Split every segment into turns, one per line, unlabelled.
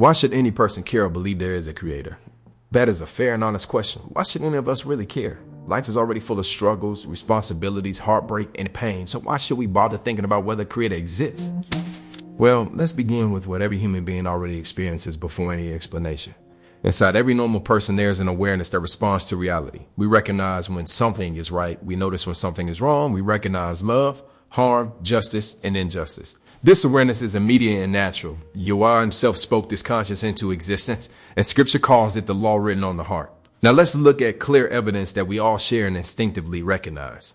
Why should any person care or believe there is a creator? That is a fair and honest question. Why should any of us really care? Life is already full of struggles, responsibilities, heartbreak, and pain. So why should we bother thinking about whether a creator exists? Well, let's begin with what every human being already experiences before any explanation. Inside every normal person, there's an awareness that responds to reality. We recognize when something is right. We notice when something is wrong. We recognize love, harm, justice, and injustice. This awareness is immediate and natural. Yahuah Himself spoke this conscience into existence, and Scripture calls it the law written on the heart. Now let's look at clear evidence that we all share and instinctively recognize.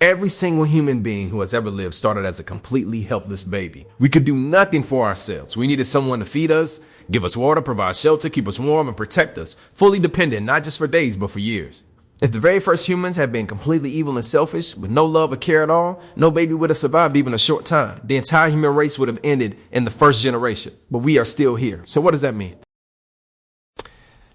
Every single human being who has ever lived started as a completely helpless baby. We could do nothing for ourselves. We needed someone to feed us, give us water, provide shelter, keep us warm, and protect us, fully dependent, not just for days, but for years. If the very first humans had been completely evil and selfish, with no love or care at all, no baby would have survived even a short time. The entire human race would have ended in the first generation. But we are still here. So what does that mean?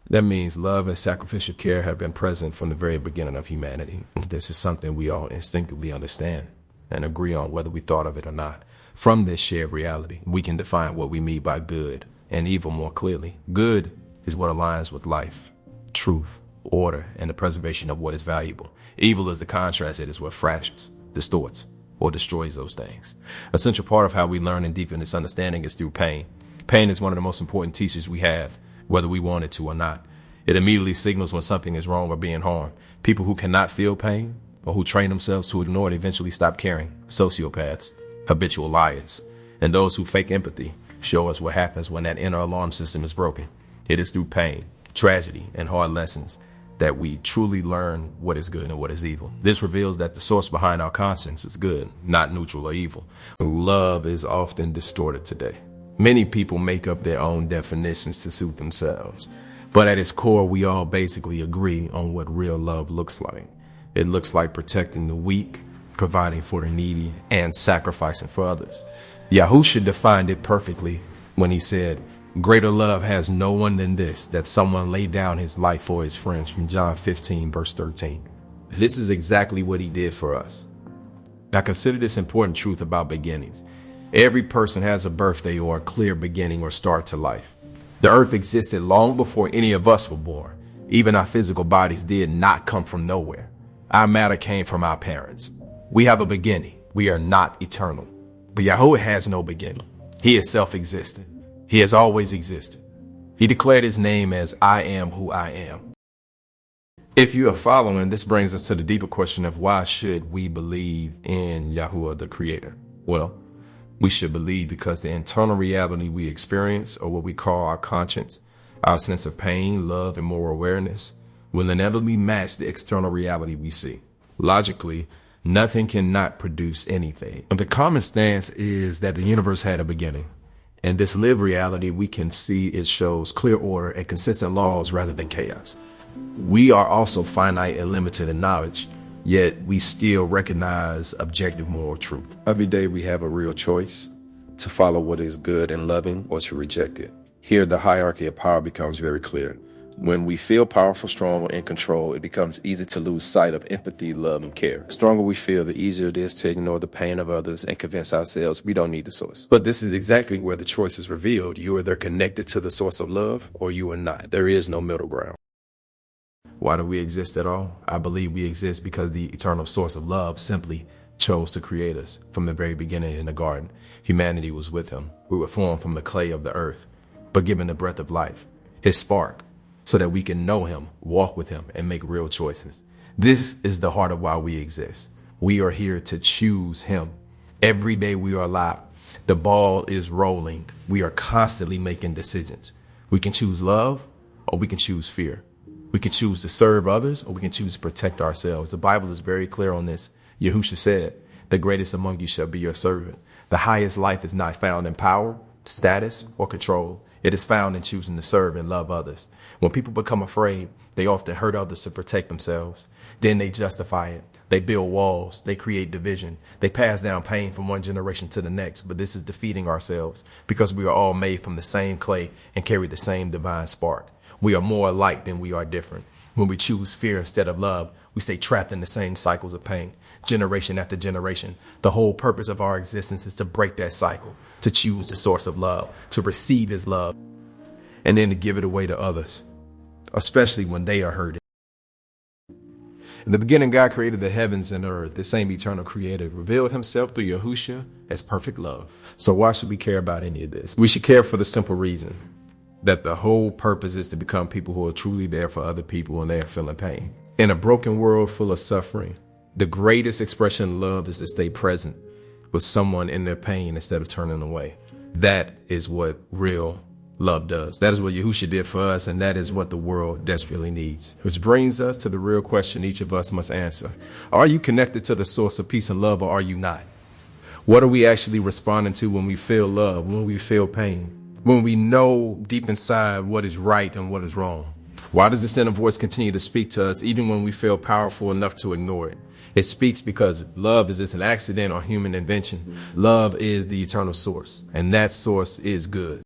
That means love and sacrificial care have been present from the very beginning of humanity. This is something we all instinctively understand and agree on whether we thought of it or not. From this shared reality, we can define what we mean by good and evil more clearly. Good is what aligns with life, truth, order, and the preservation of what is valuable. Evil is the contrast. It is what fractures, distorts, or destroys those things. A central part of how we learn and deepen this understanding is through pain. Pain is one of the most important teachers we have, whether we want it to or not. It immediately signals when something is wrong or being harmed. People who cannot feel pain or who train themselves to ignore it eventually stop caring. Sociopaths, habitual liars, and those who fake empathy show us what happens when that inner alarm system is broken. It is through pain, tragedy, and hard lessons that we truly learn what is good and what is evil. This reveals that the source behind our conscience is good, not neutral or evil. Love is often distorted today. Many people make up their own definitions to suit themselves. But at its core, we all basically agree on what real love looks like. It looks like protecting the weak, providing for the needy, and sacrificing for others. Yahushua defined it perfectly when he said, "Greater love has no one than this, that someone laid down his life for his friends," from John 15, verse 13. This is exactly what he did for us. Now consider this important truth about beginnings. Every person has a birthday or a clear beginning or start to life. The earth existed long before any of us were born. Even our physical bodies did not come from nowhere. Our matter came from our parents. We have a beginning. We are not eternal. But Yahuwah has no beginning. He is self-existent. He has always existed. He declared his name as I am who I am. If you are following, this brings us to the deeper question of why should we believe in Yahuwah the Creator? Well, we should believe because the internal reality we experience, or what we call our conscience, our sense of pain, love, and moral awareness, will inevitably match the external reality we see. Logically, nothing cannot produce anything. The common stance is that the universe had a beginning. In this lived reality, we can see it shows clear order and consistent laws rather than chaos. We are also finite and limited in knowledge, yet we still recognize objective moral truth. Every day we have a real choice to follow what is good and loving or to reject it. Here, the hierarchy of power becomes very clear. When we feel powerful, strong, or in control, it becomes easy to lose sight of empathy, love, and care. The stronger we feel, the easier it is to ignore the pain of others and convince ourselves we don't need the source. But this is exactly where the choice is revealed. You are either connected to the source of love or you are not. There is no middle ground. Why do we exist at all? I believe we exist because the eternal source of love simply chose to create us. From the very beginning in the garden, humanity was with him. We were formed from the clay of the earth, but given the breath of life, his spark, so that we can know him, walk with him, and make real choices. This is the heart of why we exist. We are here to choose him. Every day we are alive. The ball is rolling. We are constantly making decisions. We can choose love or we can choose fear. We can choose to serve others or we can choose to protect ourselves. The Bible is very clear on this. Yahushua said, "The greatest among you shall be your servant." The highest life is not found in power, status, or control. It is found in choosing to serve and love others. When people become afraid, they often hurt others to protect themselves. Then they justify it. They build walls. They create division. They pass down pain from one generation to the next. But this is defeating ourselves because we are all made from the same clay and carry the same divine spark. We are more alike than we are different. When we choose fear instead of love, we stay trapped in the same cycles of pain, generation after generation. The whole purpose of our existence is to break that cycle, to choose the source of love, to receive his love. and then to give it away to others, especially when they are hurting. In the beginning, God created the heavens and earth. The same eternal creator revealed himself through Yahushua as perfect love. So why should we care about any of this? We should care for the simple reason that the whole purpose is to become people who are truly there for other people when they are feeling pain. In a broken world full of suffering, the greatest expression of love is to stay present with someone in their pain instead of turning away. That is what real love does. That is what Yahushua did for us, and that is what the world desperately needs. Which brings us to the real question each of us must answer. Are you connected to the source of peace and love, or are you not? What are we actually responding to when we feel love, when we feel pain, when we know deep inside what is right and what is wrong? Why does this inner voice continue to speak to us even when we feel powerful enough to ignore it? It speaks because love is this an accident or human invention? Love is the eternal source, and that source is good.